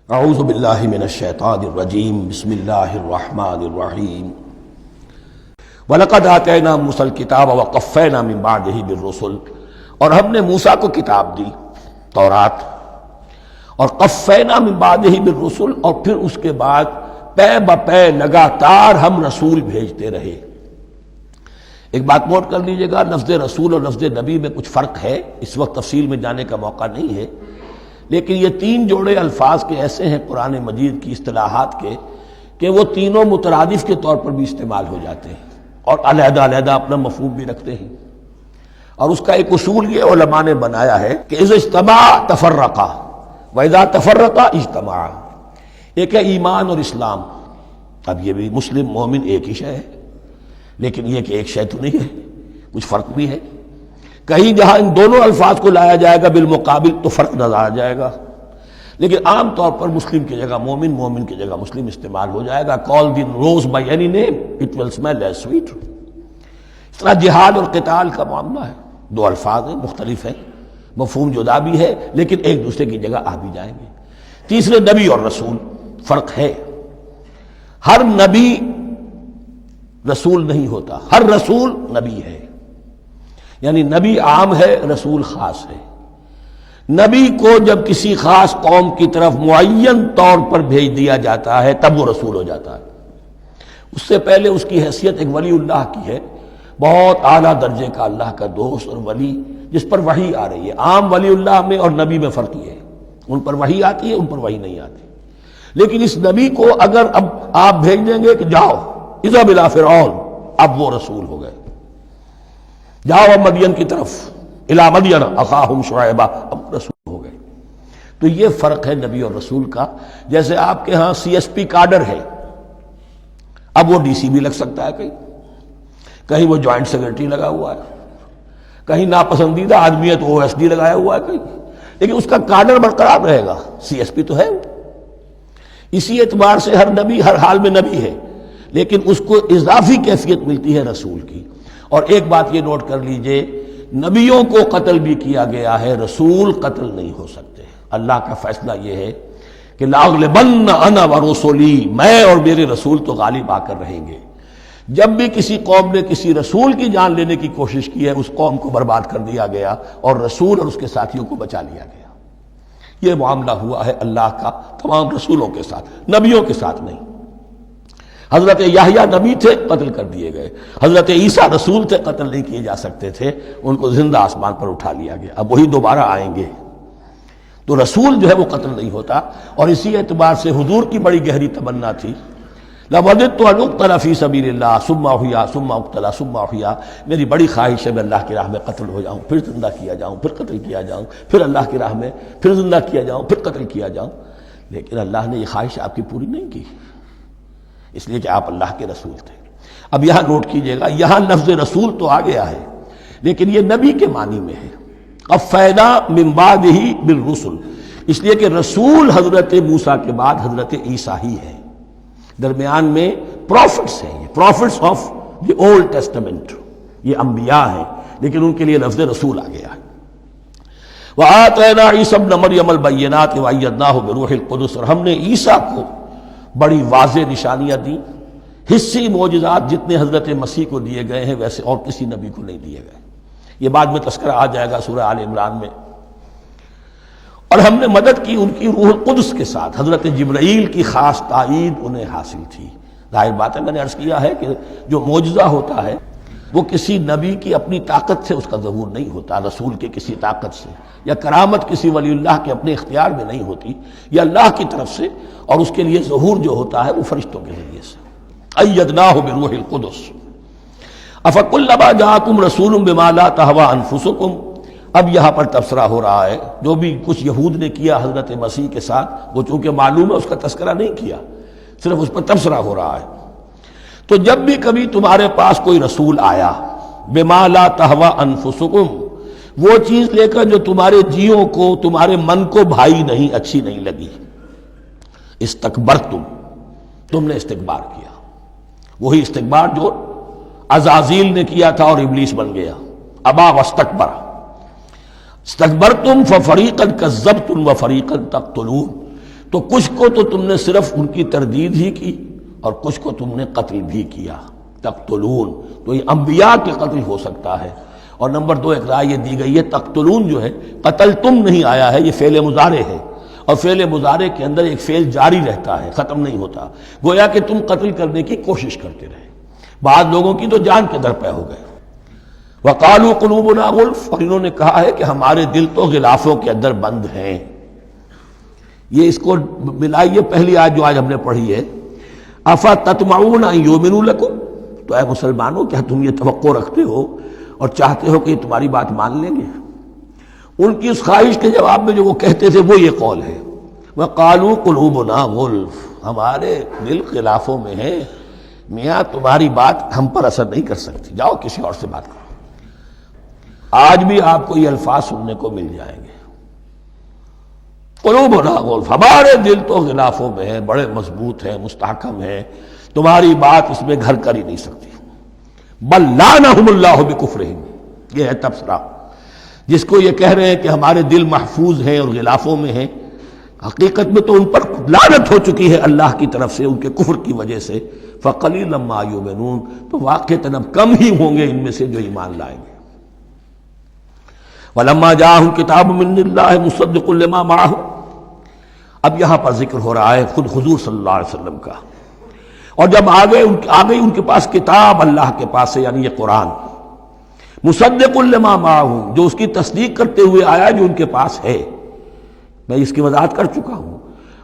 اعوذ باللہ من الشیطان الرجیم بسم اللہ الرحمن الرحیم وَلَقَدْ آتَيْنَا مُوسَى الْكِتَابَ وَقَفَّيْنَا مِن بَعْدِهِ بِالرُّسُلِ، اور ہم نے موسیٰ کو کتاب دی تورات، اور قفینا من بعدہ بالرسل، اور پھر اس کے بعد پے بپے لگاتار ہم رسول بھیجتے رہے۔ ایک بات نوٹ کر لیجئے گا، لفظ رسول اور لفظ نبی میں کچھ فرق ہے، اس وقت تفصیل میں جانے کا موقع نہیں ہے، لیکن یہ تین جوڑے الفاظ کے ایسے ہیں قرآن مجید کی اصطلاحات کے کہ وہ تینوں مترادف کے طور پر بھی استعمال ہو جاتے ہیں اور علیحدہ علیحدہ اپنا مفہوم بھی رکھتے ہیں۔ اور اس کا ایک اصول یہ علماء نے بنایا ہے کہ اذا اجتمع تفرقا واذا تفرقا اجتمع۔ ایک ہے ایمان اور اسلام، اب یہ بھی مسلم مومن ایک ہی شے ہے، لیکن یہ کہ ایک شے تو نہیں ہے، کچھ فرق بھی ہے۔ کہیں جہاں ان دونوں الفاظ کو لایا جائے گا بالمقابل تو فرق نظر آ جائے گا، لیکن عام طور پر مسلم کی جگہ مومن، مومن کی جگہ مسلم استعمال ہو جائے گا۔ call the rose by any name it will smell as sweet۔ اس طرح جہاد اور قتال کا معاملہ ہے، دو الفاظ ہیں، مختلف ہیں، مفہوم جدا بھی ہے لیکن ایک دوسرے کی جگہ آ بھی جائیں گے۔ تیسرے نبی اور رسول، فرق ہے، ہر نبی رسول نہیں ہوتا، ہر رسول نبی ہے، یعنی نبی عام ہے، رسول خاص ہے۔ نبی کو جب کسی خاص قوم کی طرف معین طور پر بھیج دیا جاتا ہے تب وہ رسول ہو جاتا ہے۔ اس سے پہلے اس کی حیثیت ایک ولی اللہ کی ہے، بہت اعلیٰ درجے کا اللہ کا دوست اور ولی جس پر وحی آ رہی ہے۔ عام ولی اللہ میں اور نبی میں فرق یہ ہے، ان پر وحی آتی ہے، ان پر وحی نہیں آتی۔ لیکن اس نبی کو اگر اب آپ بھیج دیں گے کہ جاؤ اذهب الى فرعون، اب وہ رسول ہو گئے، جاؤ اب مدین کی طرف، الی مدین اخاہم شعیبا، اب رسول ہو گئے۔ تو یہ فرق ہے نبی اور رسول کا۔ جیسے آپ کے ہاں سی ایس پی کارڈر ہے، اب وہ ڈی سی بھی لگ سکتا ہے، کہیں وہ جوائنٹ سیکرٹری لگا ہوا ہے، کہیں ناپسندیدہ آدمی ہے تو او ایس ڈی لگایا ہوا ہے کہیں، لیکن اس کا کارڈر برقرار رہے گا، سی ایس پی تو ہے۔ اسی اعتبار سے ہر نبی ہر حال میں نبی ہے، لیکن اس کو اضافی کیفیت ملتی ہے رسول کی۔ اور ایک بات یہ نوٹ کر لیجئے، نبیوں کو قتل بھی کیا گیا ہے، رسول قتل نہیں ہو سکتے۔ اللہ کا فیصلہ یہ ہے کہ لاغلبن انا ورسلی، میں اور میرے رسول تو غالب آ کر رہیں گے۔ جب بھی کسی قوم نے کسی رسول کی جان لینے کی کوشش کی ہے، اس قوم کو برباد کر دیا گیا اور رسول اور اس کے ساتھیوں کو بچا لیا گیا۔ یہ معاملہ ہوا ہے اللہ کا تمام رسولوں کے ساتھ، نبیوں کے ساتھ نہیں۔ حضرت یحییٰ نبی تھے، قتل کر دیے گئے۔ حضرت عیسیٰ رسول تھے، قتل نہیں کیے جا سکتے تھے، ان کو زندہ آسمان پر اٹھا لیا گیا، اب وہی دوبارہ آئیں گے۔ تو رسول جو ہے وہ قتل نہیں ہوتا، اور اسی اعتبار سے حضور کی بڑی گہری تمنا تھی، لَوَدِدتُّ أَنْ أُقْتَلَ فِي سَبِيلِ اللَّهِ ثُمَّ أُحْيَا ثُمَّ أُقْتَلَ ثُمَّ أُحْيَا۔ میری بڑی خواہش ہے میں اللہ کی راہ میں قتل ہو جاؤں، پھر زندہ کیا جاؤں، پھر قتل کیا جاؤں، پھر اللہ کی راہ میں پھر زندہ کیا جاؤں، پھر قتل کیا جاؤں۔ لیکن اللہ نے یہ خواہش آپ کی پوری نہیں کی، اس لیے کہ آپ اللہ کے رسول تھے۔ اب یہاں نوٹ کیجئے گا، یہاں لفظ رسول تو آ گیا ہے لیکن یہ نبی کے معنی میں ہے۔ قفینا من بعدہ بالرسل، اس لیے کہ رسول حضرت موسیٰ کے بعد حضرت عیسیٰ ہی ہے، درمیان میں پروفٹس ہیں، یہ prophets of the Old Testament, یہ انبیاء ہیں، لیکن ان کے لیے لفظ رسول آ گیا ہے۔ وَآتَيْنَا عِيسَى ابْنَ مَرْيَمَ الْبَيِّنَاتِ وَأَيَّدْنَاهُ بِرُوحِ الْقُدُسِ، اور ہم نے عیسیٰ کو بڑی واضح نشانیاں دیں، حصی معجزات جتنے حضرت مسیح کو دیے گئے ہیں ویسے اور کسی نبی کو نہیں دیے گئے۔ یہ بعد میں تذکرہ آ جائے گا سورہ آل عمران میں۔ اور ہم نے مدد کی ان کی روح القدس کے ساتھ، حضرت جبرائیل کی خاص تائید انہیں حاصل تھی۔ ظاہر بات ہے، میں نے عرض کیا ہے کہ جو معجزہ ہوتا ہے وہ کسی نبی کی اپنی طاقت سے اس کا ظہور نہیں ہوتا، رسول کے کسی طاقت سے، یا کرامت کسی ولی اللہ کے اپنے اختیار میں نہیں ہوتی، یا اللہ کی طرف سے، اور اس کے لیے ظہور جو ہوتا ہے وہ فرشتوں کے ذریعے سے۔ ایدناہ بروح القدس۔ افکلما جاءکم رسول بما لا تہوی انفسکم، اب یہاں پر تبصرہ ہو رہا ہے، جو بھی کچھ یہود نے کیا حضرت مسیح کے ساتھ، وہ چونکہ معلوم ہے اس کا تذکرہ نہیں کیا، صرف اس پر تبصرہ ہو رہا ہے۔ تو جب بھی کبھی تمہارے پاس کوئی رسول آیا، بما لا تہوی انفسکم، وہ چیز لے کر جو تمہارے جیوں کو، تمہارے من کو بھائی نہیں، اچھی نہیں لگی، استکبرتم، تم نے استکبار کیا، وہی استکبار جو عزازیل نے کیا تھا اور ابلیس بن گیا، ابا واستکبر۔ استکبرتم ففریقا کذبتم وفریقا تقتلون، تو کچھ کو تو تم نے صرف ان کی تردید ہی کی اور کچھ کو تم نے قتل بھی کیا. تقتلون تو یہ انبیاء کے قتل ہو سکتا ہے. اور نمبر 2 ایک رائے یہ دی گئی ہے تقتلون جو ہے قتل تم نہیں آیا ہے، یہ فعل مضارع ہے، اور فعل مضارع کے اندر ایک فعل جاری رہتا ہے، ختم نہیں ہوتا. گویا کہ تم قتل کرنے کی کوشش کرتے رہے. بعض لوگوں کی تو جان کے در پہ ہو گئے. وقالوا قلوبنا غلف، اور انہوں نے کہا ہے کہ ہمارے دل تو غلافوں کے اندر بند ہیں. یہ اس کو ملائیے پہلی آیت جو آج ہم نے پڑھی ہے، افتطمعون ان یؤمنوا لکم، تو اے مسلمانوں کیا تم یہ توقع رکھتے ہو اور چاہتے ہو کہ یہ تمہاری بات مان لیں گے؟ ان کی اس خواہش کے جواب میں جو وہ کہتے تھے وہ یہ قول ہے، وقالوا قلوبنا غلف، ہمارے دل غلافوں میں ہے، میاں تمہاری بات ہم پر اثر نہیں کر سکتی، جاؤ کسی اور سے بات کرو. آج بھی آپ کو یہ الفاظ سننے کو مل جائیں گے، قلوبنا غلف، ہمارے دل تو غلافوں میں ہیں، بڑے مضبوط ہیں، مستحکم ہیں، تمہاری بات اس میں گھر کر ہی نہیں سکتی. بل لعنہم اللہ بکفرہم، یہ ہے تبصرہ. جس کو یہ کہہ رہے ہیں کہ ہمارے دل محفوظ ہیں اور غلافوں میں ہیں، حقیقت میں تو ان پر لعنت ہو چکی ہے اللہ کی طرف سے ان کے کفر کی وجہ سے. فقلیلا ما یؤمنون، تو واقعتاً اب کم ہی ہوں گے ان میں سے جو ایمان لائیں گے. وَلَمَّا جَاءَهُمْ كِتَابٌ مِّنْ اللَّهِ مُصَدِّقٌ لِّمَا مَعَهُمْ، اب یہاں پر ذکر ہو رہا ہے خود حضور صلی اللہ علیہ وسلم کا. اور جب آ گئی ان کے پاس کتاب اللہ کے پاس سے، یعنی یہ قرآن، مصدق لما معہم، جو اس کی تصدیق کرتے ہوئے آیا جو ان کے پاس ہے. میں اس کی وضاحت کر چکا ہوں.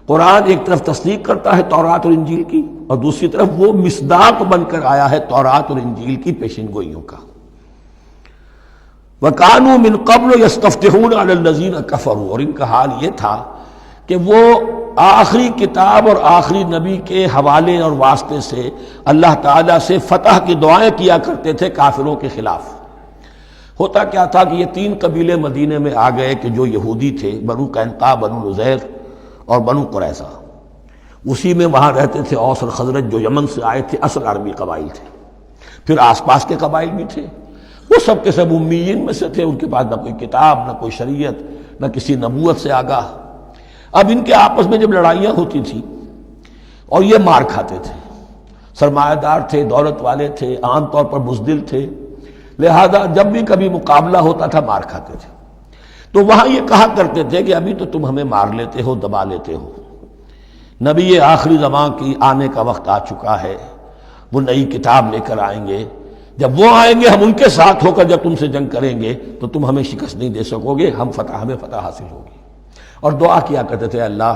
قرآن ایک طرف تصدیق کرتا ہے تورات اور انجیل کی، اور دوسری طرف وہ مصداق بن کر آیا ہے تورات اور انجیل کی پیشین گوئیوں کا. وَكَانُوا مِن قَبْلُ يَسْتَفْتِحُونَ عَلَى الَّذِينَ كَفَرُوا، اور ان کا حال یہ تھا کہ وہ آخری کتاب اور آخری نبی کے حوالے اور واسطے سے اللہ تعالیٰ سے فتح کی دعائیں کیا کرتے تھے کافروں کے خلاف. ہوتا کیا تھا کہ یہ 3 قبیلے مدینے میں آ گئے کہ جو یہودی تھے، بنو قینقاع، بنو نذیر اور بنو قریظہ. اسی میں وہاں رہتے تھے اوس اور خزرج جو یمن سے آئے تھے، اصل عربی قبائل تھے. پھر آس پاس کے قبائل بھی تھے، وہ سب کے سب امیین میں سے تھے، ان کے پاس نہ کوئی کتاب، نہ کوئی شریعت، نہ کسی نبوت سے آگاہ. اب ان کے آپس میں جب لڑائیاں ہوتی تھیں اور یہ مار کھاتے تھے، سرمایہ دار تھے، دولت والے تھے، عام طور پر بزدل تھے، لہذا جب بھی کبھی مقابلہ ہوتا تھا مار کھاتے تھے. تو وہاں یہ کہا کرتے تھے کہ ابھی تو تم ہمیں مار لیتے ہو، دبا لیتے ہو، نبی آخری زمان کی آنے کا وقت آ چکا ہے، وہ نئی کتاب لے کر آئیں گے، جب وہ آئیں گے ہم ان کے ساتھ ہو کر جب تم سے جنگ کریں گے تو تم ہمیں شکست نہیں دے سکو گے، ہمیں فتح حاصل ہوگی. اور دعا کیا کرتے تھے اللہ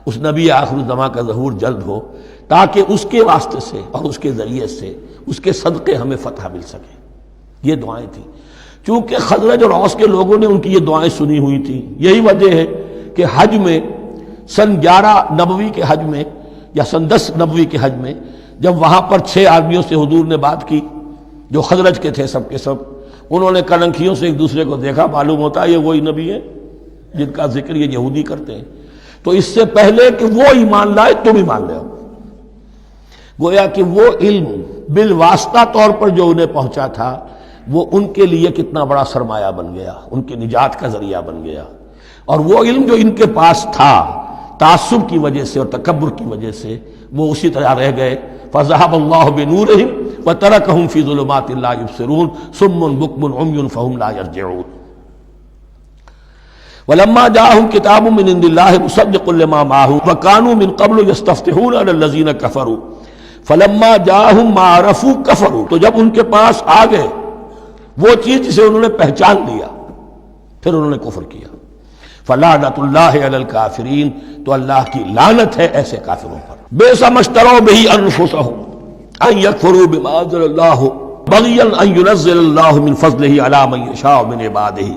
اس نبی آخر الزمان کا ظہور جلد ہو تاکہ اس کے واسطے سے اور اس کے ذریعے سے اس کے صدقے ہمیں فتح مل سکے. یہ دعائیں تھیں. چونکہ خزرج اور اوس کے لوگوں نے ان کی یہ دعائیں سنی ہوئی تھیں. یہی وجہ ہے کہ حج میں سن 11 نبوی کے حج میں یا سن 10 نبوی کے حج میں جب وہاں پر 6 آدمیوں سے حضور نے بات کی جو خزرج کے تھے، سب کے سب انہوں نے کلنکھیوں سے ایک دوسرے کو دیکھا، معلوم ہوتا ہے یہ وہی نبی ہے جن کا ذکر یہ یہودی کرتے ہیں. تو اس سے پہلے کہ وہ ایمان لائے تم ایمان لے آؤ. گویا کہ وہ علم بالواسطہ طور پر جو انہیں پہنچا تھا وہ ان کے لیے کتنا بڑا سرمایہ بن گیا، ان کی نجات کا ذریعہ بن گیا. اور وہ علم جو ان کے پاس تھا تعصب کی وجہ سے اور تکبر کی وجہ سے وہ اسی طرح رہ گئے. فَذَهَبَ اللَّهُ بِنُورِهِمْ وَتَرَكَهُمْ فِي ظُلُمَاتٍ لَا يُبْصِرُونَ صُمٌّ بُكْمٌ عُمْيٌ فَهُمْ لَا يَرْجِعُونَ. وَلَمَّا جَاءَهُمْ كِتَابٌ مِّنْ عِندِ اللَّهِ مُصَدِّقٌ لِّمَا مَعَهُمْ وَكَانُوا مِن قَبْلُ يَسْتَفْتِحُونَ عَلَى الَّذِينَ كَفَرُوا فَلَمَّا جَاءَهُم مَّا عَرَفُوا كَفَرُوا، تو جب ان کے پاس آ گئے وہ چیز جسے انہوں نے پہچان لیا پھر انہوں نے کفر کیا. فَلَعْنَةُ اللَّهِ عَلَى الْكَافِرِينَ، تو اللہ کی لعنت ہے ایسے کافروں پر. بِئْسَ مَا اشْتَرَوْا بِهِ أَنفُسَهُمْ أَن يَكْفُرُوا بِمَا أَنزَلَ اللَّهُ بَغْيًا أَن يُنَزِّلَ اللَّهُ مِن فَضْلِهِ عَلَى مَن يَشَاءُ مِنْ عِبَادِهِ.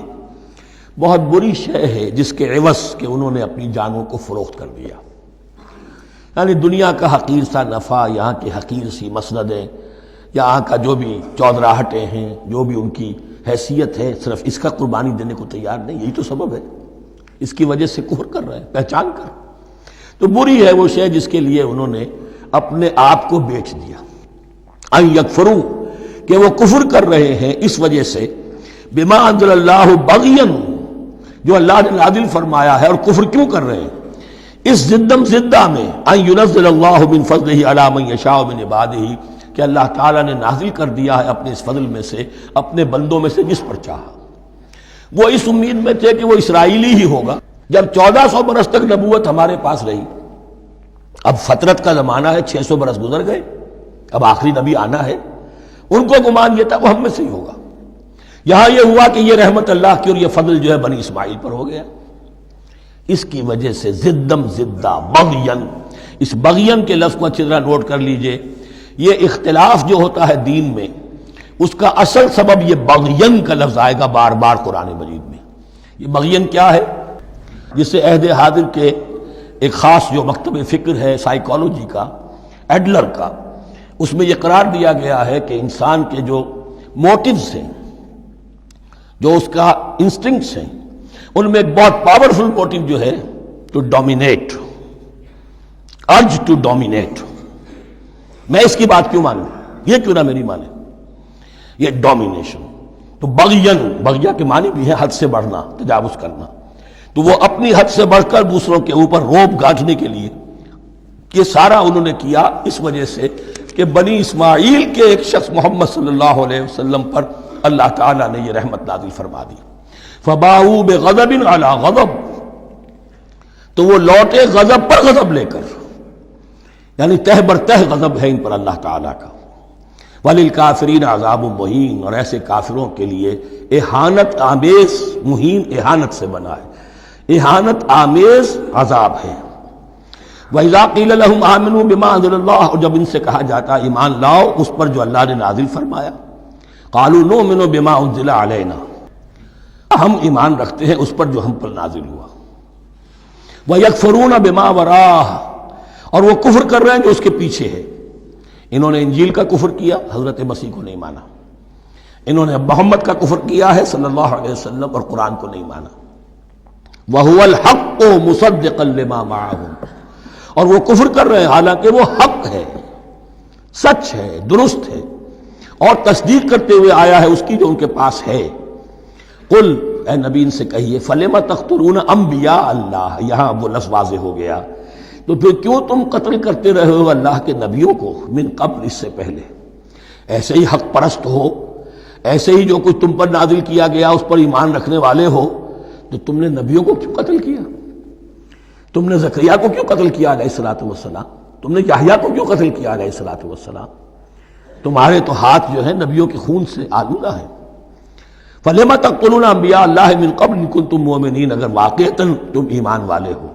بہت بری شے ہے جس کے عوض کہ انہوں نے اپنی جانوں کو فروخت کر دیا. یعنی دنیا کا حقیر سا نفع، یہاں کی حقیر سی مسندیں، یہاں کا جو بھی چودراہٹیں ہیں، جو بھی ان کی حیثیت ہے، صرف اس کا قربانی دینے کو تیار نہیں. یہی تو سبب ہے، اس کی وجہ سے کفر کر رہے ہیں پہچان کر. تو بری ہے وہ شے جس کے لیے انہوں نے اپنے آپ کو بیچ دیا. ان یکفروا، کہ وہ کفر کر رہے ہیں اس وجہ سے بما انزل اللہ بغیا، جو اللہ نے نازل فرمایا ہے. اور کفر کیوں کر رہے ہیں؟ اس زدم زدہ میں ان ينزل اللہ من فضلہ علی من یشاء من عبادہ، کہ اللہ تعالیٰ نے نازل کر دیا ہے اپنے اس فضل میں سے اپنے بندوں میں سے جس پر چاہا۔ وہ اس امید میں تھے کہ وہ اسرائیلی ہی ہوگا۔ جب 1400 برس تک نبوت ہمارے پاس رہی، اب فترت کا زمانہ ہے، 600 برس گزر گئے، اب آخری نبی آنا ہے، ان کو گمان یہ تھا وہ ہم میں سے ہی ہوگا۔ یہاں یہ ہوا کہ یہ رحمت اللہ کی اور یہ فضل جو ہے بنی اسماعیل پر ہو گیا۔ اس کی وجہ سے زدم زدہ بغین، اس بغین کے لفظ کو اچھی طرح نوٹ کر لیجئے، یہ اختلاف جو ہوتا ہے دین میں اس کا اصل سبب یہ بغین کا لفظ آئے گا بار بار قرآن مجید میں۔ یہ بغین کیا ہے؟ جس سے عہد حاضر کے ایک خاص جو مکتب فکر ہے سائیکالوجی کا، ایڈلر کا، اس میں یہ قرار دیا گیا ہے کہ انسان کے جو موٹیوز ہیں، جو اس کا انسٹنکٹس ہیں، ان میں ایک بہت پاورفل موٹیو جو ہے to dominate, urge to dominate. میں اس کی بات کیوں مانوں، یہ کیوں نہ میری مانے، یہ ڈومینیشن۔ تو بغین، بغیا کے معنی بھی ہے حد سے بڑھنا، تجاوز کرنا۔ تو وہ اپنی حد سے بڑھ کر دوسروں کے اوپر روب گانٹھنے کے لیے یہ سارا انہوں نے کیا، اس وجہ سے کہ بنی اسماعیل کے ایک شخص محمد صلی اللہ علیہ وسلم پر اللہ تعالیٰ نے یہ رحمت نازل فرما دی۔ فباؤوا بغضب علی غضب، تو وہ لوٹے غضب پر غضب لے کر، یعنی تہ بر تہ غضب ہے ان پر اللہ تعالیٰ کا۔ وَلِلْكَافِرِينَ عَذَابٌ مُّهِينٌ، اور ایسے کافروں کے لیے اہانت آمیز، مہین اہانت سے بنا ہے، اہانت آمیز عذاب ہے۔ وَإِذَا قِيلَ لَهُمْ آمِنُوا بِمَا أَنزَلَ اللَّهُ، اور جب ان سے کہا جاتا ایمان لاؤ اس پر جو اللہ نے نازل فرمایا، قَالُوا نُؤْمِنُ بِمَا أُنزِلَ عَلَيْنَا، ہم ایمان رکھتے ہیں اس پر جو ہم پر نازل ہوا۔ وَيَكْفُرُونَ بِمَا وَرَاءَهُ، اور وہ کفر کر رہے ہیں جو اس کے پیچھے ہے۔ انہوں نے انجیل کا کفر کیا، حضرت مسیح کو نہیں مانا۔ انہوں نے محمد کا کفر کیا ہے صلی اللہ علیہ وسلم، اور قرآن کو نہیں مانا۔ وَهُوَ الْحَقُّ مُصَدِّقًا لِمَا مَعَهُمْ، اور وہ کفر کر رہے ہیں حالانکہ وہ حق ہے، سچ ہے، درست ہے، اور تصدیق کرتے ہوئے آیا ہے اس کی جو ان کے پاس ہے۔ قل، اے نبی ان سے کہیے، فَلِمَ تَقْتُلُونَ أَنبِيَاءَ اللَّهِ، یہاں وہ لفظ واضح ہو گیا، تو پھر کیوں تم قتل کرتے رہے ہو اللہ کے نبیوں کو، من قبل، اس سے پہلے۔ ایسے ہی حق پرست ہو، ایسے ہی جو کچھ تم پر نازل کیا گیا اس پر ایمان رکھنے والے ہو، تو تم نے نبیوں کو کیوں قتل کیا؟ تم نے زکریا کو کیوں قتل کیا علیہ الصلوۃ والسلام؟ تم نے یحییٰ کو کیوں قتل کیا علیہ الصلوۃ والسلام؟ تمہارے تو ہاتھ جو ہے نبیوں کے خون سے آلودہ ہیں۔ فَلِمَ تَقْتُلُونَ أَنبِيَاءَ اللَّهِ مِن قَبْلِ إِن كُنتُم مُؤْمِنِينَ، اگر واقعتاً تم ایمان والے ہو۔